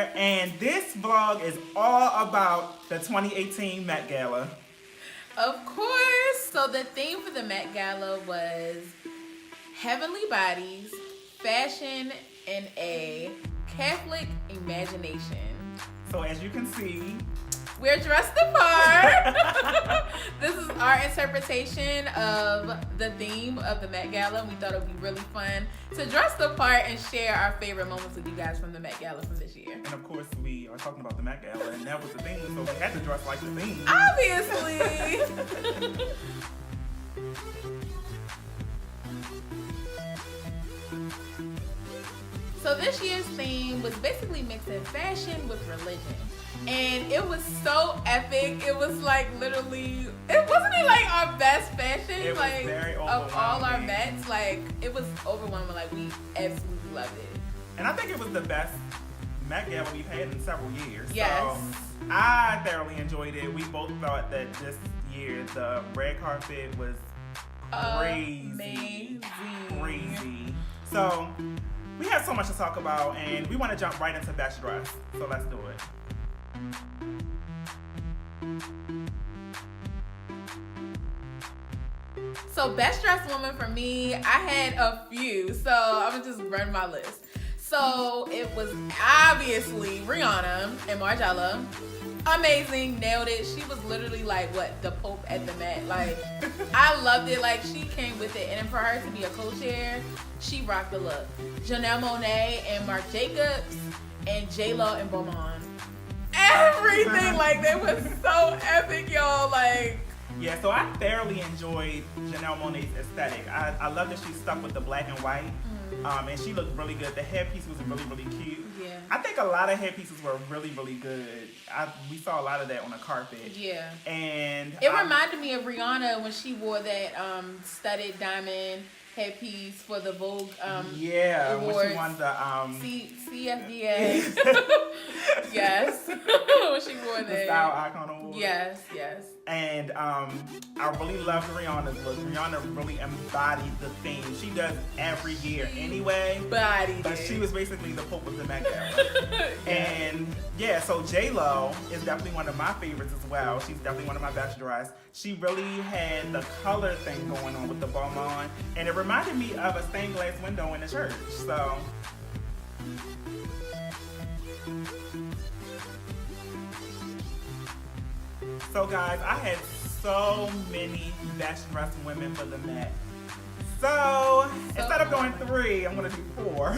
Frere, and this vlog is all about the 2018 Met Gala. Of course. So the theme for the Met Gala was Heavenly Bodies, Fashion, and a Catholic Imagination. So as you can see, we're dressed the part. This is our interpretation of the theme of the Met Gala. We thought it would be really fun to dress the part and share our favorite moments with you guys from the Met Gala from this year. And of course, we are talking about the Met Gala, and that was the theme, so we had to dress like the theme. Obviously. So this year's theme was basically mixing fashion with religion. And it was so epic. It was like literally, it wasn't like our best fashion. It like was very of all our overwhelming. Mets. Like it was overwhelming. Like we absolutely loved it. And I think it was the best Met Gala we've had in several years. Yes. So I thoroughly enjoyed it. We both thought that this year the red carpet was crazy. Crazy. So we have so much to talk about, and we want to jump right into best dress. So let's do it. So best dressed woman for me, I had a few. So I'm gonna just run my list. So it was obviously Rihanna and Margiela. Amazing, nailed it. She was literally like what, the Pope at the Met. Like I loved it. Like she came with it, and for her to be a co-chair, she rocked the look. Janelle Monáe and Marc Jacobs and J-Lo and Balmain. Everything, like they was so epic, y'all. Like yeah, so I thoroughly enjoyed Janelle Monáe's aesthetic. I love that she stuck with the black and white, and she looked really good. The headpiece was really, really cute. Yeah. I think a lot of headpieces were really, really good. We saw a lot of that on the carpet. Yeah. And it reminded me of Rihanna when she wore that studded diamond headpiece for the Vogue yeah, awards. when she won the CFDA. Yes. When she wore the that. Style Icon Award. Yes, yes. And I really loved Rihanna's look. Rihanna really embodied the theme. She does every year anyway. But she was basically the Pope of the Met Gala. Yeah. And yeah, so J-Lo is definitely one of my favorites as well. She's definitely one of my best dressed. She really had the color thing going on with the Balmain. And it reminded me of a stained glass window in the church. So guys, I had so many best dressed women for the Met. So instead of doing 3, I'm gonna do 4.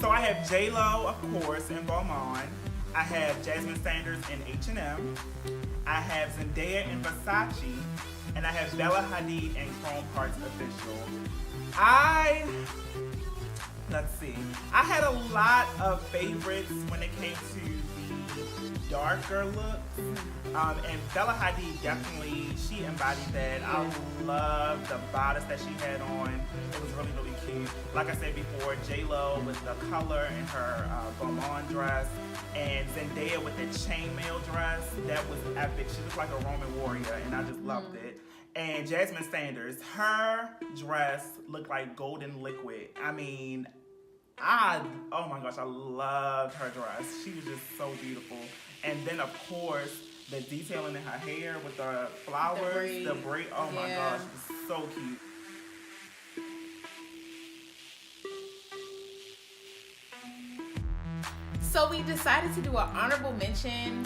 So I have J-Lo, of course, in Balmain. I have Jasmine Sanders in H&M. I have Zendaya in Versace. And I have Bella Hadid in Chrome Hearts Official. Let's see. I had a lot of favorites when it came to the darker looks. And Bella Hadid definitely, she embodied that. I love the bodice that she had on. It was really, really cute. Like I said before, J-Lo with the color in her Balmain dress, and Zendaya with the chainmail dress. That was epic. She looked like a Roman warrior, and I just loved it. And Jasmine Sanders, her dress looked like golden liquid. I mean, oh my gosh, I loved her dress. She was just so beautiful. And then of course, the detailing in her hair with the flowers, the braid, oh my gosh, it was so cute. So we decided to do an honorable mention.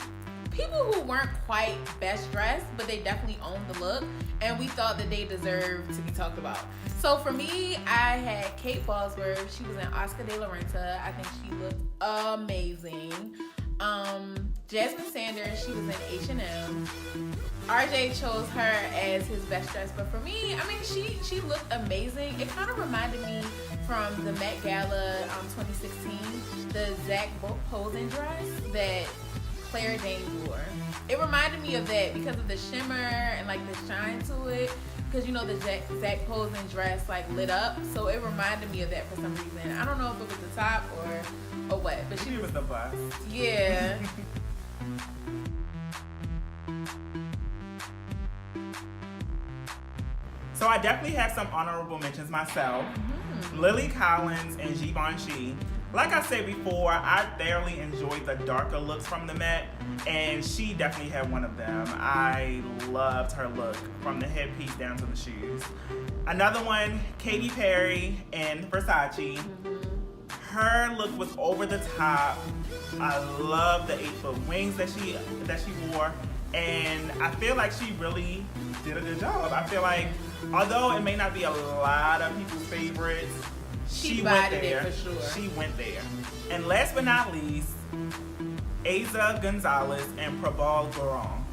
People who weren't quite best dressed, but they definitely owned the look, and we thought that they deserved to be talked about. So for me, I had Kate Bosworth. She was in Oscar de la Renta. I think she looked amazing. Jasmine Sanders, she was in H&M. RJ chose her as his best dress, but for me, I mean, she looked amazing. It kind of reminded me from the Met Gala 2016, the Zach Posen dress that Claire Danes wore. It reminded me of that because of the shimmer and like the shine to it. Because you know the Zach Posen dress like lit up, so it reminded me of that for some reason. I don't know if it was the top or what, but she was the best. Yeah. So I definitely have some honorable mentions myself. Lily Collins and Givenchy. Like I said before, I thoroughly enjoyed the darker looks from the Met, and she definitely had one of them. I loved her look from the headpiece down to the shoes. Another one, Katy Perry in Versace. Her look was over the top. I love the 8-foot wings that she wore, and I feel like she really did a good job. I feel like, although it may not be a lot of people's favorites, she went there. It for sure. She went there. And last but not least, Eiza Gonzalez and Prabal Gurung.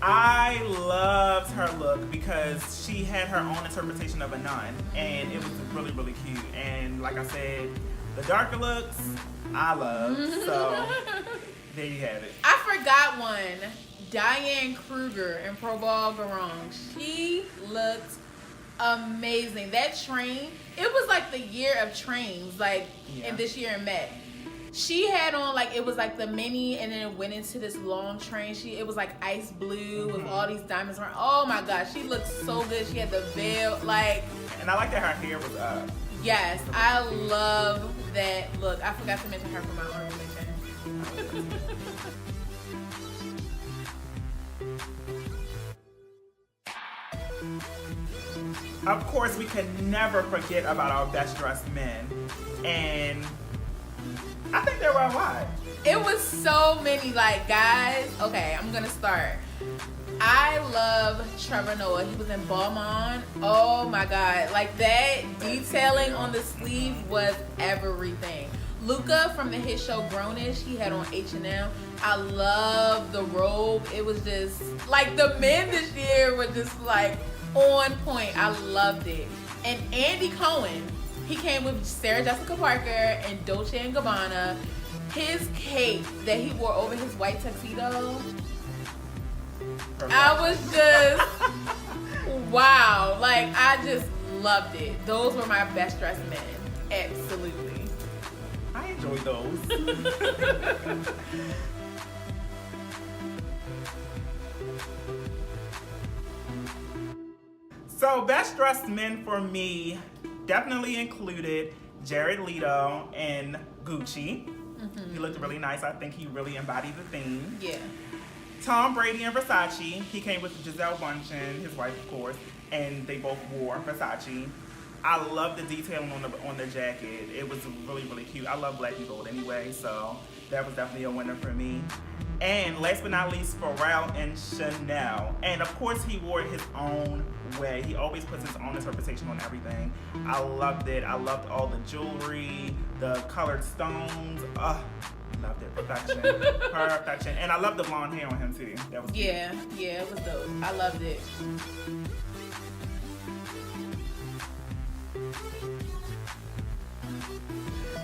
I loved her look because she had her own interpretation of a nun, and it was really, really cute. And like I said, the darker looks, I love. So there you have it. I forgot one. Diane Kruger and Prabal Gurung. She looked amazing. That train, it was like the year of trains, like in this year in Met. She had on like, it was like the mini, and then it went into this long train. It was like ice blue with all these diamonds around. Oh my gosh, she looked so good. She had the veil, like. And I like that her hair was up. Yes, I love that look. I forgot to mention her for my honorable mention. Of course, we can never forget about our best dressed men. And I think there were a lot. It was so many, like, guys. Okay, I'm gonna start. I love Trevor Noah. He was in Balmain. Oh my God. Like, that detailing on the sleeve was everything. Luca from the hit show Browne, he had on H&M. I love the robe. It was just, like, the men this year were just, like, on point. I loved it. And Andy Cohen, he came with Sarah Jessica Parker and Dolce Gabbana. His cape that he wore over his white tuxedo, I was just, wow. Like, I just loved it. Those were my best dressed men. Absolutely. I enjoyed those. So, best dressed men for me definitely included Jared Leto in Gucci. He looked really nice. I think he really embodied the theme. Yeah. Tom Brady and Versace. He came with Giselle Bundchen, his wife, of course, and they both wore Versace. I love the detailing on the jacket. It was really, really cute. I love black and gold anyway, so that was definitely a winner for me. And last but not least, Frere and Chanel. And of course, he wore it his own way. He always puts his own interpretation on everything. I loved it. I loved all the jewelry, the colored stones. Loved it. Perfection. Perfection. And I love the blonde hair on him too. That was cute. Yeah, it was dope. I loved it.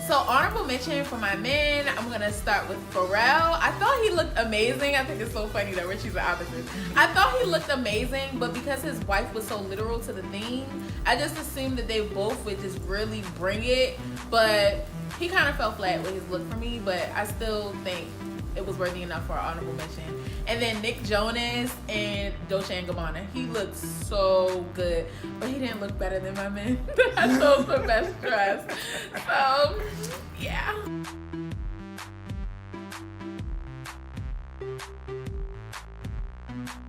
So, honorable mention for my men, I'm going to start with Pharrell. I thought he looked amazing. I think it's so funny that Richie's the opposite. I thought he looked amazing, but because his wife was so literal to the theme, I just assumed that they both would just really bring it. But he kind of fell flat with his look for me, but I still think it was worthy enough for an honorable mention. And then Nick Jonas and Dolce Gabbana. He looked so good, but he didn't look better than my men. I chose the best dress. So, yeah.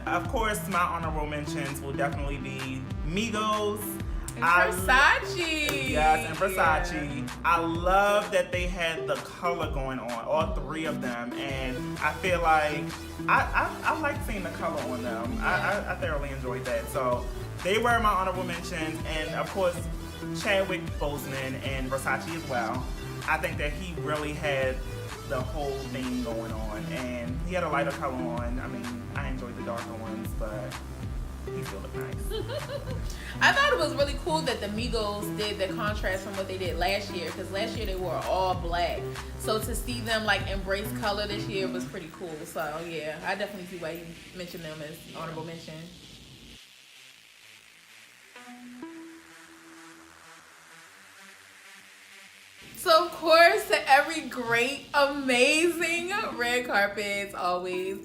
Of course, my honorable mentions will definitely be Migos. And Versace. Yes, and Versace. Yeah. I love that they had the color going on, all three of them, and I feel like I like seeing the color on them. I thoroughly enjoyed that. So they were my honorable mentions, and of course Chadwick Boseman and Versace as well. I think that he really had the whole thing going on, and he had a lighter color on. I mean, I enjoyed the darker ones, but he still looked nice. I thought it was really cool that the Migos did the contrast from what they did last year, because last year they wore all black. So to see them like embrace color this year was pretty cool. So yeah, I definitely see why you mentioned them as honorable mention. So of course, every great, amazing red carpet always,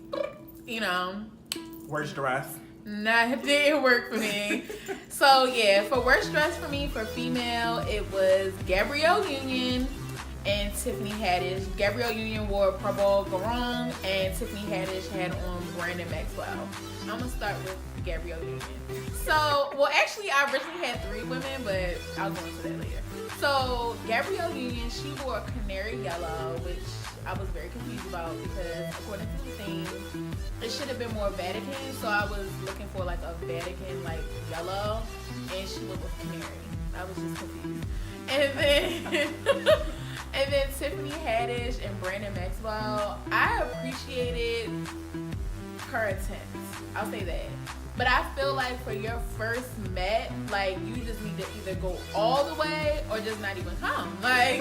Worst dress. Nah, it didn't work for me. So yeah, for worst dress for me, for female, it was Gabrielle Union and Tiffany Haddish. Gabrielle Union wore Prabal Gurung, and Tiffany Haddish had on Brandon Maxwell. I'm gonna start with Gabrielle Union. So, well, actually, I originally had 3 women, but I'll go into that later. So, Gabrielle Union, she wore a canary yellow, which I was very confused about because according to the theme, it should have been more Vatican. So I was looking for like a Vatican like yellow, and she went with canary. I was just confused. And then and then Tiffany Haddish and Brandon Maxwell, I appreciated her attempts. I'll say that. But I feel like for your first Met, like, you just need to either go all the way or just not even come. Like,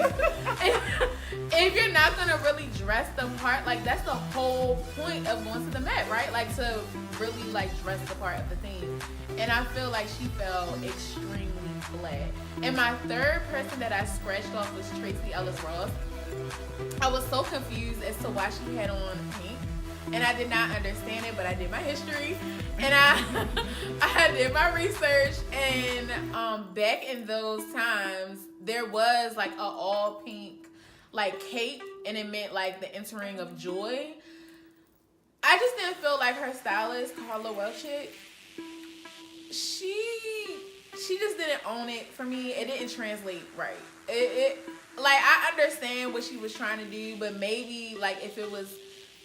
if you're not going to really dress the part, like, that's the whole point of going to the Met, right? Like, to really, like, dress the part of the theme. And I feel like she fell extremely flat. And my third person that I scratched off was Tracee Ellis Ross. I was so confused as to why she had on pink. And I did not understand it, but I did my history and I did my research. And back in those times, there was like a all pink like cape, and it meant like the entering of joy. I just didn't feel like her stylist, Carla Welchick, she just didn't own it for me. It didn't translate right. It like, I understand what she was trying to do, but maybe like if it was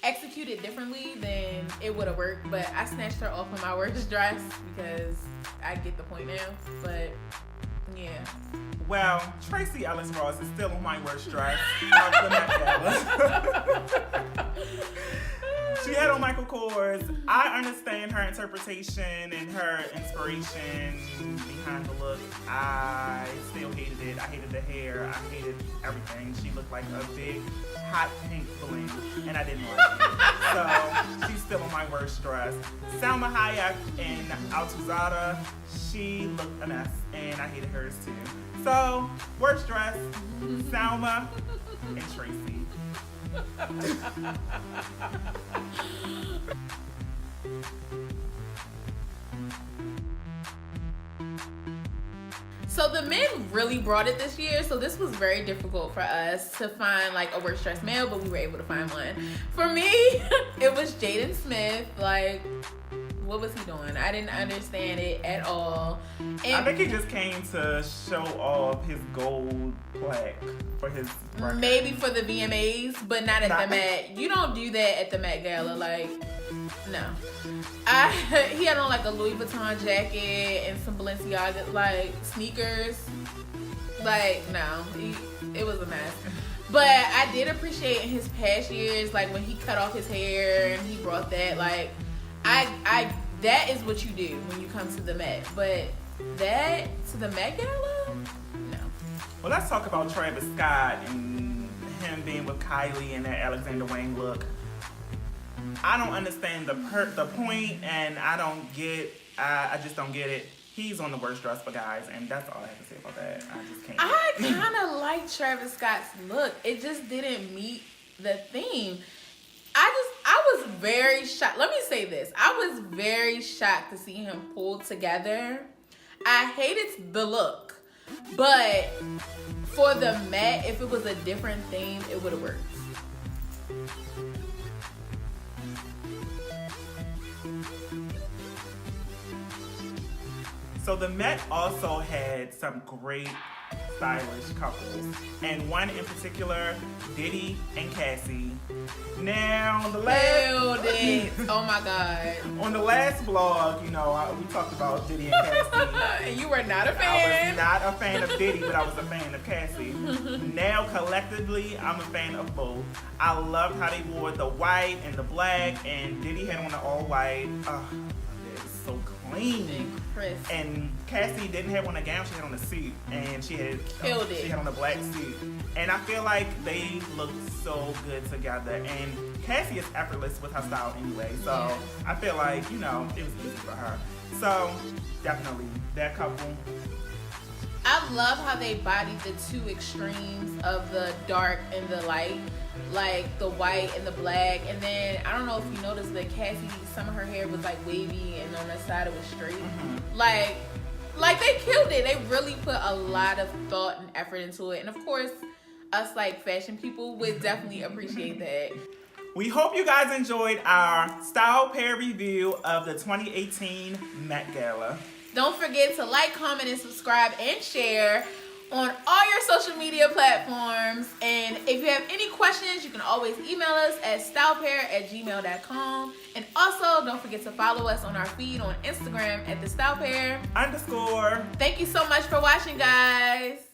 executed differently, then it would have worked. But I snatched her off of my worst dress because I get the point now. But yeah. Well, Tracee Ellis Ross is still on my worst dress. The Met Gala. She had on Michael Kors. I understand her interpretation and her inspiration behind the look. I still hated it. I hated the hair. I hated everything. She looked like a big hot pink balloon, and I didn't like it. So she's still on my worst dress. Salma Hayek in Altuzada, she looked a mess, and I hated hers too. So, worst dress, Salma and Tracee. So the men really brought it this year, so this was very difficult for us to find like a worst dressed male, but we were able to find one. For me, it was Jaden Smith. Like, what was he doing? I didn't understand it at all. And I think he just came to show off his gold plaque for his record. Maybe for the VMAs, but not at the Met. You don't do that at the Met Gala. Like, no. He had on like a Louis Vuitton jacket and some Balenciaga like sneakers. Like, no, it was a mess. But I did appreciate in his past years, like when he cut off his hair and he brought that, like, I that is what you do when you come to the Met. But that to the Met Gala, no. Well, let's talk about Travis Scott and him being with Kylie and that Alexander Wang look. I don't understand the point, and I just don't get it. He's on the worst dress for guys, and that's all I have to say about that. I just can't. I kind of like Travis Scott's look. It just didn't meet the theme. I was very shocked. Let me say this. I was very shocked to see him pulled together. I hated the look, but for the Met, if it was a different theme, it would have worked. So the Met also had some great stylish couples, and one in particular, Diddy and Cassie. Now, on the Oh my God. On the last vlog, you know, we talked about Diddy and Cassie. And you were not a fan. I was not a fan of Diddy, but I was a fan of Cassie. Now, collectively, I'm a fan of both. I loved how they wore the white and the black, and Diddy had on the all white. It's so clean. And Cassie didn't have on a gown, she had on a suit, and she had on a black suit. And I feel like they looked so good together, and Cassie is effortless with her style anyway, so yeah. I feel like, you know, it was easy for her. So definitely that couple. I love how they bodied the two extremes of the dark and the light, like the white and the black. And then I don't know if you noticed that Cassie, some of her hair was like wavy and on the side it was straight. Mm-hmm. Like they killed it. They really put a lot of thought and effort into it. And of course, us like fashion people would definitely appreciate that. We hope you guys enjoyed our style pair review of the 2018 Met Gala. Don't forget to like, comment, and subscribe and share on all your social media platforms. And if you have any questions, you can always email us at stylepair@gmail.com. And also, don't forget to follow us on our feed on Instagram at @thestylepair_. _. Thank you so much for watching, guys.